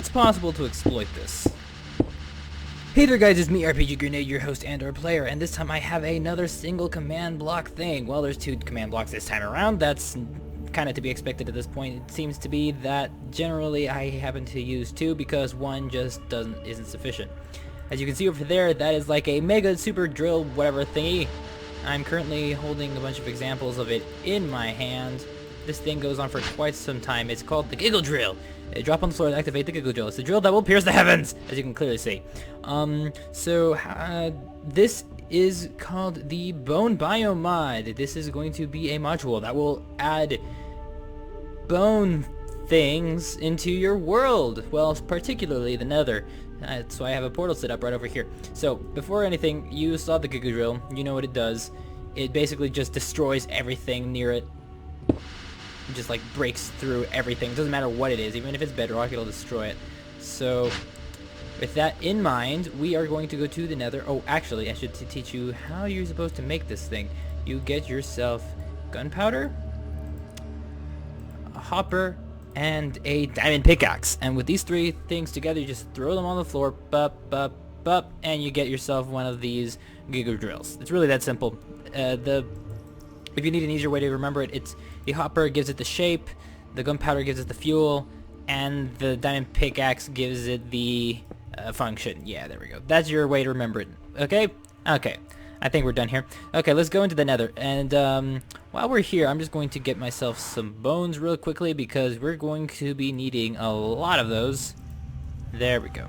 it's possible to exploit this. Hey there guys, it's me RPG Grenade, your host and or player, and this time I have another single command block thing. Well, there's 2 command blocks this time around. That's kind of to be expected at this point. It seems to be that generally I happen to use 2 because 1 just isn't sufficient. As you can see over there, that is like a mega super drill whatever thingy. I'm currently holding a bunch of examples of it in my hand. This thing goes on for quite some time. It's called the Giga drill. Drop on the floor to activate the Giga drill. It's the drill that will pierce the heavens, as you can clearly see. This is called the Bone Biome mod. This is going to be a module that will add bone things into your world. Well, particularly the Nether. So I have a portal set up right over here. So before anything, you saw the Giga drill. You know what it does. It basically just destroys everything near it. It just like breaks through everything. Doesn't matter what it is. Even if it's bedrock, it'll destroy it. So with that in mind, we are going to go to the Nether. Oh, actually, I should teach you how you're supposed to make this thing. You get yourself gunpowder, a hopper, and a diamond pickaxe. And with these 3 things together, you just throw them on the floor, bup, bup, bup, and you get yourself one of these Giga drills. It's really that simple. If you need an easier way to remember it, it's the hopper gives it the shape, the gunpowder gives it the fuel, and the diamond pickaxe gives it the function. Yeah, there we go. That's your way to remember it. Okay? Okay. I think we're done here. Okay, let's go into the Nether. And while we're here, I'm just going to get myself some bones real quickly because we're going to be needing a lot of those. There we go.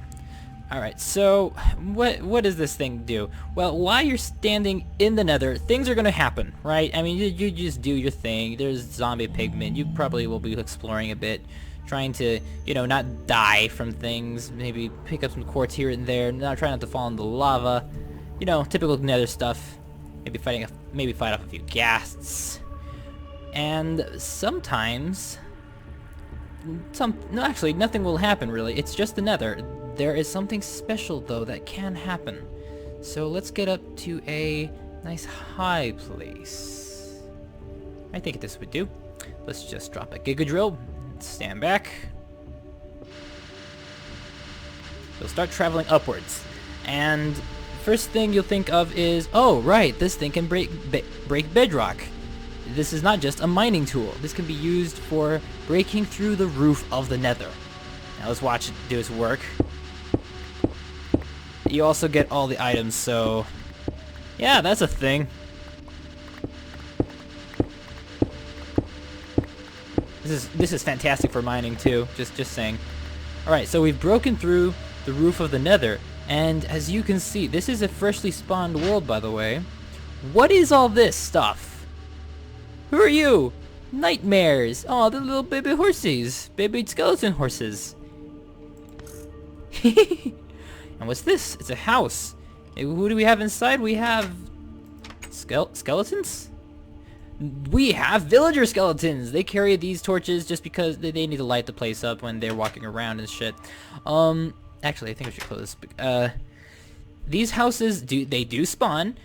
Alright, so what does this thing do? Well, while you're standing in the Nether, things are going to happen, right? I mean, you just do your thing. There's zombie pigmen. You probably will be exploring a bit, trying to, you know, not die from things. Maybe pick up some quartz here and there. Try not to fall into lava. You know, typical Nether stuff. Maybe fight off a few ghasts. And sometimes, no, actually, nothing will happen really. It's just the Nether. There is something special though that can happen. So let's get up to a nice high place. I think this would do. Let's just drop a Giga drill. Stand back. You'll start traveling upwards. And first thing you'll think of is, oh right, this thing can break bedrock. This is not just a mining tool. This can be used for breaking through the roof of the Nether. Now let's watch it do its work. You also get all the items, so yeah, that's a thing. This is fantastic for mining too. Just saying. All right, so we've broken through the roof of the Nether, and as you can see, this is a freshly spawned world, by the way. What is all this stuff? Who are you? Nightmares. Oh, the little baby horses, baby skeleton horses. And what's this? It's a house. Who do we have inside? We have skeletons? We have villager skeletons. They carry these torches just because they need to light the place up when they're walking around and shit. Actually, I think I should close this. These houses do spawn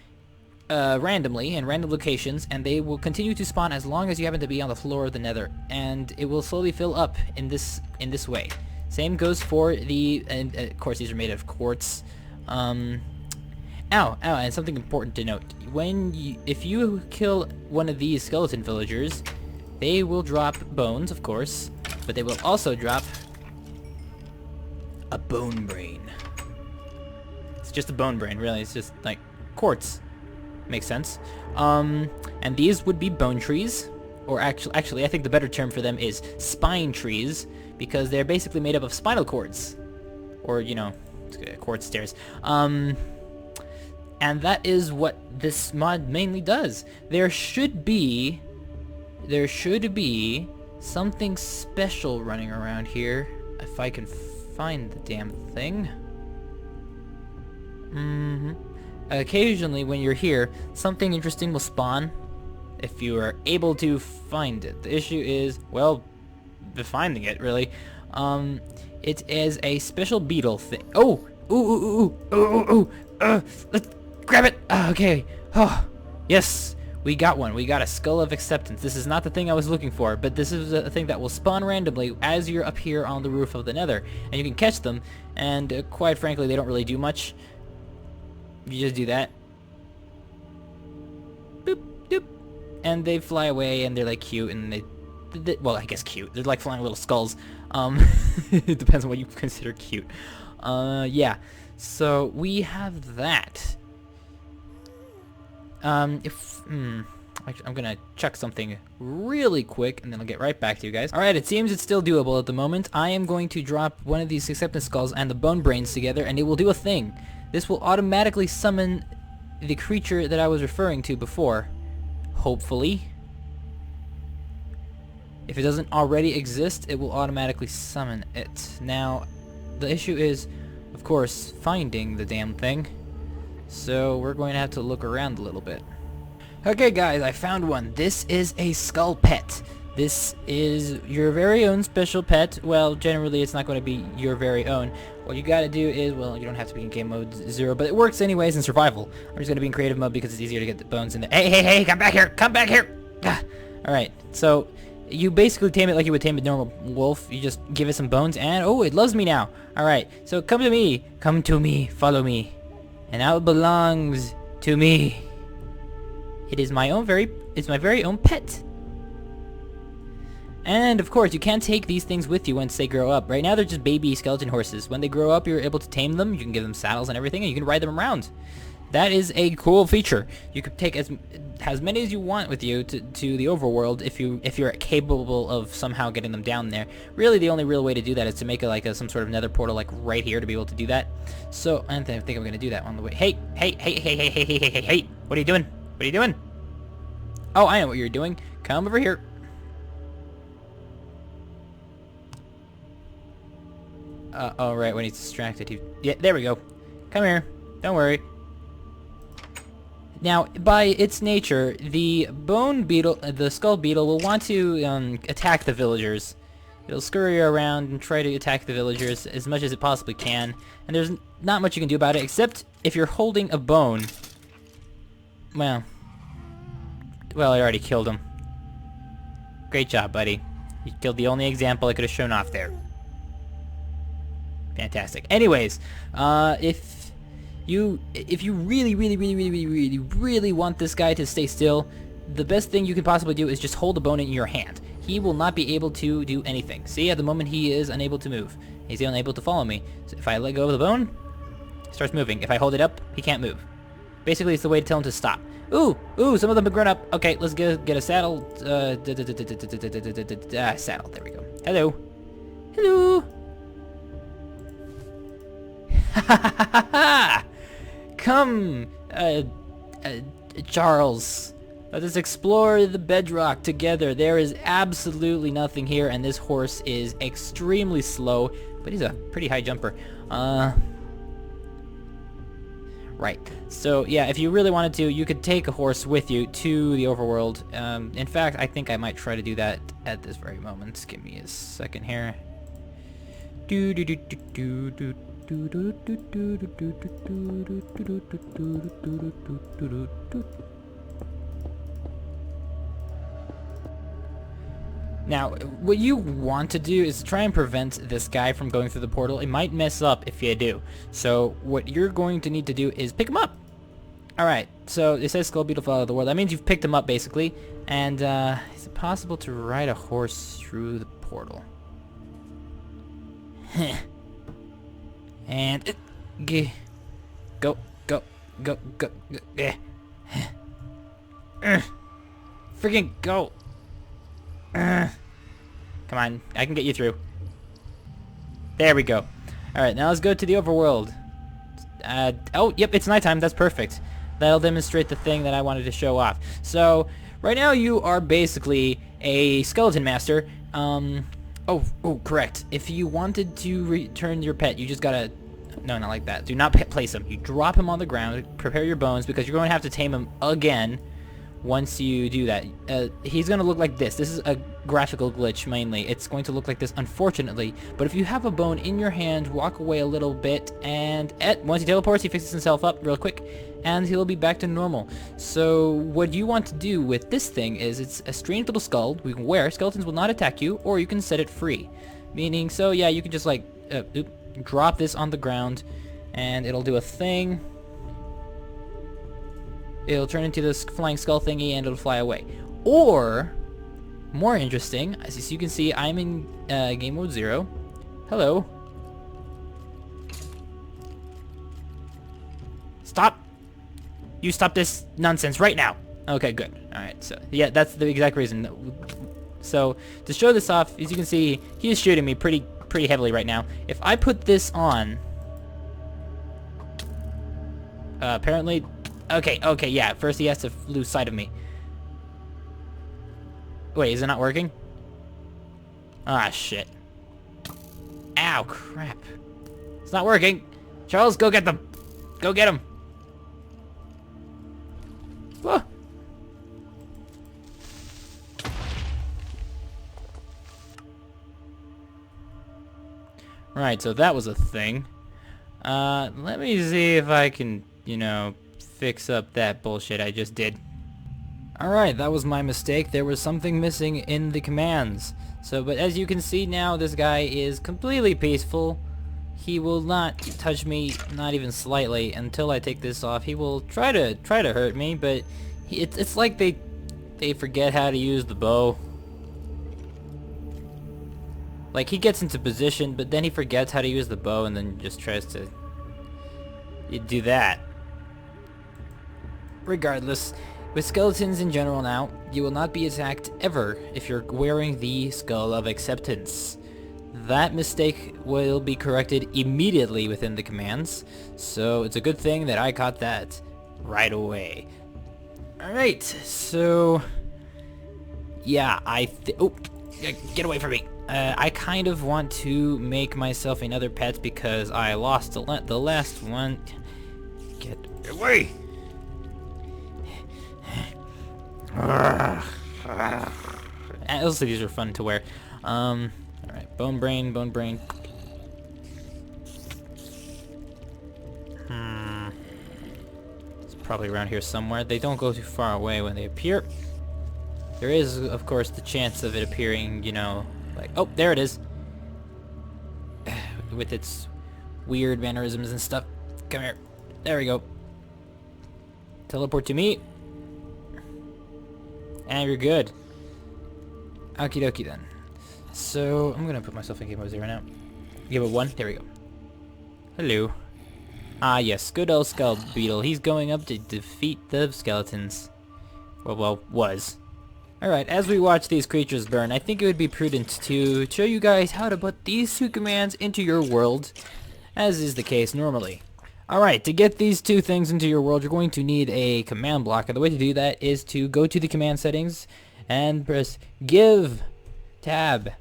randomly in random locations, and they will continue to spawn as long as you happen to be on the floor of the Nether, and it will slowly fill up in this way. Same goes for the, and of course these are made of quartz. And something important to note. If you kill one of these skeleton villagers, they will drop bones, of course, but they will also drop a bone brain. It's just a bone brain, really. It's just like quartz. Makes sense. And these would be bone trees, or actually I think the better term for them is spine trees, because they're basically made up of spinal cords, or, you know, quartz stairs. And that is what this mod mainly does. There should be something special running around here, if I can find the damn thing. Occasionally when you're here, something interesting will spawn if you are able to find it. The issue is, well, finding it, really. It is a special beetle thing. Let's grab it. Okay. Oh, yes. We got one. We got a Skull of Acceptance. This is not the thing I was looking for, but this is a thing that will spawn randomly as you're up here on the roof of the Nether. And you can catch them, and quite frankly, they don't really do much. You just do that. Boop, doop. And they fly away, and they're like cute, and they well, I guess cute. They're like flying little skulls. It depends on what you consider cute. Yeah. So we have that. I'm gonna check something really quick, and then I'll get right back to you guys. Alright, it seems it's still doable at the moment. I am going to drop one of these acceptance skulls and the bone brains together, and it will do a thing. This will automatically summon the creature that I was referring to before. Hopefully. If it doesn't already exist, it will automatically summon it. Now, the issue is, of course, finding the damn thing. So we're going to have to look around a little bit. Okay guys, I found one. This is a skull pet. This is your very own special pet. Well, generally it's not going to be your very own. What you gotta do is, well, you don't have to be in game mode 0, but it works anyways in survival. I'm just gonna be in creative mode because it's easier to get the bones in there. Hey, come back here! Come back here! Alright, so you basically tame it like you would tame a normal wolf. You just give it some bones and, oh, it loves me now. Alright, so come to me, follow me. And now it belongs to me. It is my very own pet. And of course, you can't take these things with you once they grow up. Right now they're just baby skeleton horses. When they grow up, you're able to tame them. You can give them saddles and everything, and you can ride them around. That is a cool feature. You could take as many as you want with you to the overworld if you're capable of somehow getting them down there. Really, the only real way to do that is to make some sort of nether portal like right here to be able to do that. So I think I'm gonna do that on the way. Hey! What are you doing? What are you doing? Oh, I know what you're doing. Come over here. Oh, right, when he's distracted, yeah, there we go. Come here. Don't worry. Now, by its nature, the bone beetle, the skull beetle, will want to attack the villagers. It'll scurry around and try to attack the villagers as much as it possibly can. And there's not much you can do about it, except if you're holding a bone. Well, I already killed him. Great job, buddy. You killed the only example I could have shown off there. Fantastic. Anyways, if you really want this guy to stay still, the best thing you can possibly do is just hold a bone in your hand. He will not be able to do anything. See, at the moment he is unable to move. He's unable to follow me. So if I let go of the bone, he starts moving. If I hold it up, he can't move. Basically, it's the way to tell him to stop. Ooh, some of them have grown up. Okay, let's get a saddle. Saddle. There we go. Hello. Come, Charles. Let us explore the bedrock together. There is absolutely nothing here, and this horse is extremely slow, but he's a pretty high jumper. Right. So, yeah, if you really wanted to, you could take a horse with you to the overworld. In fact, I think I might try to do that at this very moment. Give me a second here. Now, what you want to do is try and prevent this guy from going through the portal. It might mess up if you do. So what you're going to need to do is pick him up. Alright, so it says Skull Beetle fell out of the world. That means you've picked him up, basically. And is it possible to ride a horse through the portal? And go. Freaking go. Come on, I can get you through. There we go. Alright, now let's go to the overworld. Oh, yep, it's nighttime. That's perfect. That'll demonstrate the thing that I wanted to show off. So, right now you are basically a skeleton master. Oh, correct. If you wanted to return your pet, you just gotta... No, not like that. Do not place him. You drop him on the ground, prepare your bones, because you're going to have to tame him again once you do that. He's going to look like this. This is a graphical glitch, mainly. It's going to look like this, unfortunately. But if you have a bone in your hand, walk away a little bit, and once he teleports, he fixes himself up real quick, and he'll be back to normal. So what you want to do with this thing is, it's a strange little skull we can wear. Skeletons will not attack you, or you can set it free. Meaning, so yeah, you can just like drop this on the ground, and it'll do a thing. It'll turn into this flying skull thingy, and it'll fly away. Or, more interesting, as you can see, I'm in game mode 0. Hello. Stop! You stop this nonsense right now! Okay, good. Alright, so, yeah, that's the exact reason. So, to show this off, as you can see, he's shooting me pretty heavily right now. If I put this on... apparently... Okay, yeah, first he has to lose sight of me. Wait, is it not working? Ah, shit. Ow, crap. It's not working! Charles, go get them! Go get them! Whoa. Right, so that was a thing. Let me see if I can, you know, fix up that bullshit I just did. Alright, that was my mistake. There was something missing in the commands. So, but as you can see now, this guy is completely peaceful. He will not touch me, not even slightly, until I take this off. He will try to hurt me, but it's like they forget how to use the bow. Like, he gets into position, but then he forgets how to use the bow, and then just tries to do that. Regardless, with skeletons in general now, you will not be attacked ever if you're wearing the Skull of Acceptance. That mistake will be corrected immediately within the commands, so it's a good thing that I caught that right away. Alright, so... yeah, oh, get away from me! I kind of want to make myself another pet because I lost the last one. Get away! Also, these are fun to wear. Alright, bone brain. It's probably around here somewhere. They don't go too far away when they appear. There is, of course, the chance of it appearing, you know, like, oh, there it is. With its weird mannerisms and stuff. Come here. There we go. Teleport to me. And you're good. Okie dokie then. So, I'm gonna put myself in game mode 0 now. Game mode 1, there we go. Hello. Ah yes, good old Skull Beetle. He's going up to defeat the skeletons. Well, was. Alright, as we watch these creatures burn, I think it would be prudent to show you guys how to put these two commands into your world, as is the case normally. Alright, to get these two things into your world, you're going to need a command block, and the way to do that is to go to the command settings and press give, tab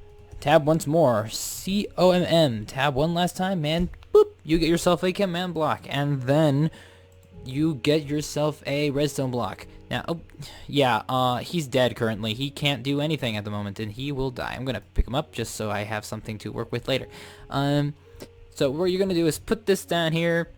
once more, COMM, tab one last time, and boop, you get yourself a command block, and then you get yourself a redstone block. Now, oh, yeah, he's dead currently. He can't do anything at the moment, and he will die. I'm gonna pick him up just so I have something to work with later. So what you're gonna do is put this down here,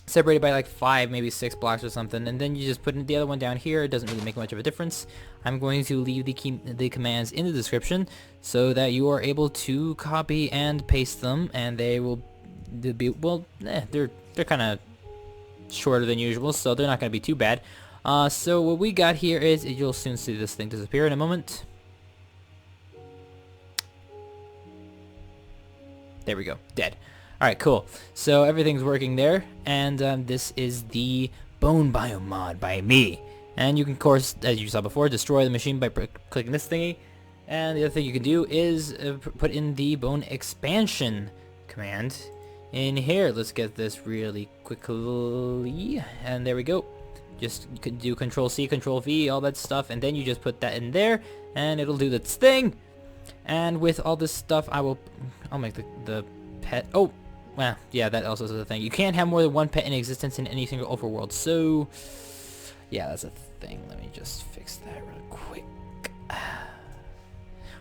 separated by like 5, maybe 6 blocks or something, and then you just put the other one down here. It doesn't really make much of a difference. I'm going to leave the commands in the description so that you are able to copy and paste them, and they will be, well, they're kind of shorter than usual, so they're not going to be too bad. So what we got here is, you'll soon see this thing disappear in a moment. There we go, dead. Alright, cool. So everything's working there, and this is the Bone Biome mod by me. And you can, of course, as you saw before, destroy the machine by clicking this thingy. And the other thing you can do is put in the Bone Expansion command in here. Let's get this really quickly, and there we go. Just you can do Control-C, Control-V, all that stuff, and then you just put that in there, and it'll do its thing. And with all this stuff, I'll make the pet. Oh, well, yeah, that also is a thing. You can't have more than one pet in existence in any single overworld. So, yeah, that's a thing. Let me just fix that real quick.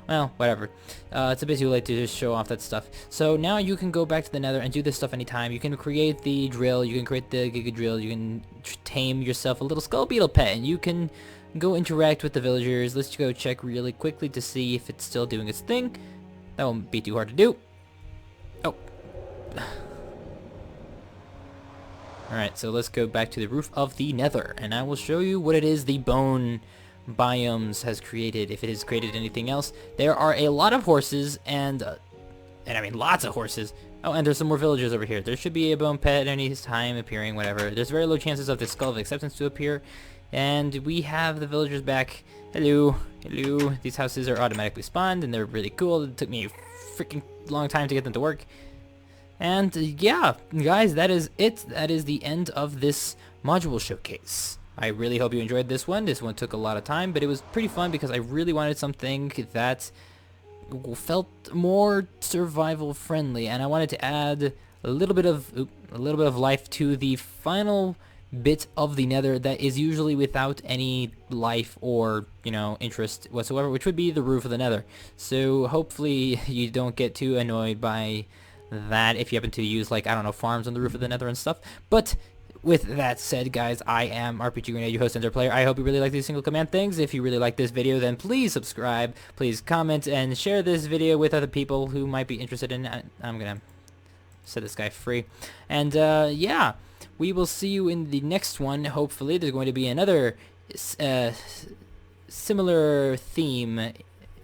Well, whatever. It's a bit too late to just show off that stuff. So now you can go back to the Nether and do this stuff anytime. You can create the drill, you can create the Giga drill, you can tame yourself a little skull beetle pet, and you can go interact with the villagers. Let's go check really quickly to see if it's still doing its thing. That won't be too hard to do. Oh. Alright, so let's go back to the roof of the Nether, and I will show you what it is the bone biomes has created, if it has created anything else. There are a lot of horses, and I mean lots of horses. Oh, and there's some more villagers over here. There should be a bone pet at any time appearing, whatever. There's very low chances of the Skull of Acceptance to appear, and we have the villagers back. Hello, hello. These houses are automatically spawned, and they're really cool. It took me a freaking long time to get them to work. And yeah, guys, that is it. That is the end of this module showcase. I really hope you enjoyed this one. This one took a lot of time, but it was pretty fun because I really wanted something that felt more survival friendly, and I wanted to add a little bit of life to the final bit of the Nether that is usually without any life or, you know, interest whatsoever, which would be the roof of the Nether. So hopefully you don't get too annoyed by that if you happen to use, like, I don't know, farms on the roof of the Nether and stuff. But with that said, guys, I am RPG Grenade, your host and player. I hope you really like these single command things. If you really like this video, then please subscribe, please comment, and share this video with other people who might be interested in it. I'm gonna set this guy free. And yeah, we will see you in the next one. Hopefully there's going to be another similar theme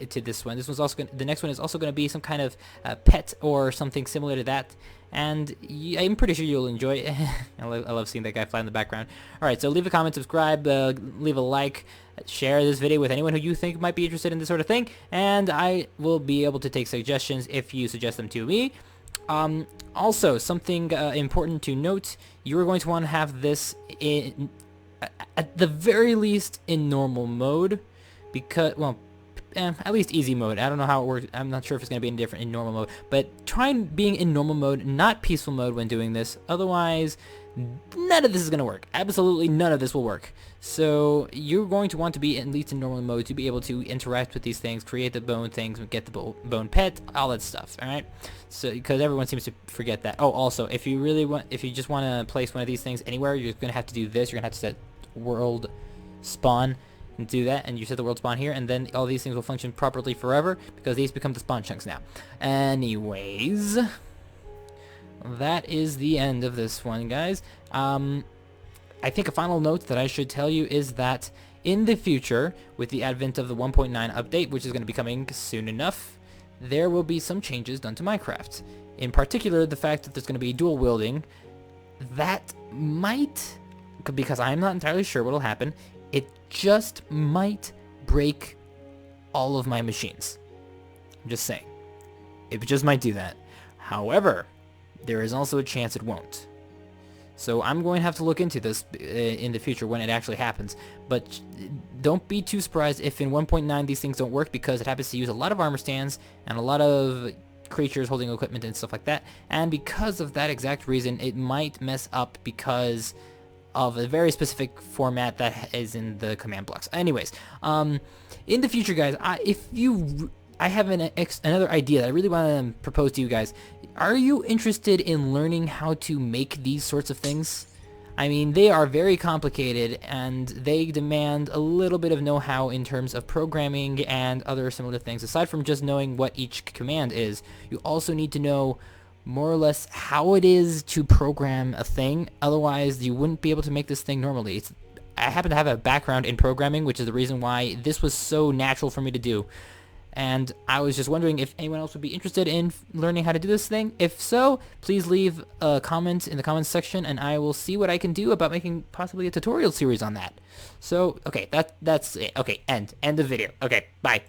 to this one. This one's also the next one is also going to be some kind of pet or something similar to that, and I'm pretty sure you'll enjoy it. I love seeing that guy fly in the background. Alright, so leave a comment, subscribe, leave a like, share this video with anyone who you think might be interested in this sort of thing, and I will be able to take suggestions if you suggest them to me. Also, something important to note, you're going to want to have this in, at the very least, in normal mode, because, well, at least easy mode. I don't know how it works. I'm not sure if it's going to be any different in normal mode, but try being in normal mode, not peaceful mode when doing this. Otherwise, none of this is going to work. Absolutely none of this will work. So you're going to want to be at least in normal mode to be able to interact with these things, create the bone things, get the bone pet, all that stuff. All right. So because everyone seems to forget that. Oh, also, if you just want to place one of these things anywhere, you're going to have to do this. You're going to have to set world spawn and do that, and you set the world spawn here, and then all these things will function properly forever because these become the spawn chunks now. Anyways, that is the end of this one, guys. I think a final note that I should tell you is that in the future, with the advent of the 1.9 update, which is going to be coming soon enough, there will be some changes done to Minecraft. In particular, the fact that there's going to be dual wielding. That might, because I'm not entirely sure what will happen, it just might break all of my machines. I'm just saying. It just might do that. However, there is also a chance it won't. So I'm going to have to look into this in the future when it actually happens. But don't be too surprised if in 1.9 these things don't work, because it happens to use a lot of armor stands and a lot of creatures holding equipment and stuff like that. And because of that exact reason, it might mess up because of a very specific format that is in the command blocks. Anyways, in the future, guys, I have another idea that I really want to propose to you guys. Are you interested in learning how to make these sorts of things? I mean, they are very complicated, and they demand a little bit of know-how in terms of programming and other similar things. Aside from just knowing what each command is, you also need to know more or less how it is to program a thing. Otherwise, you wouldn't be able to make this thing normally. I happen to have a background in programming, which is the reason why this was so natural for me to do. And I was just wondering if anyone else would be interested in learning how to do this thing. If so, please leave a comment in the comments section, and I will see what I can do about making possibly a tutorial series on that. So, okay, that's it. Okay, end of video. Okay, bye.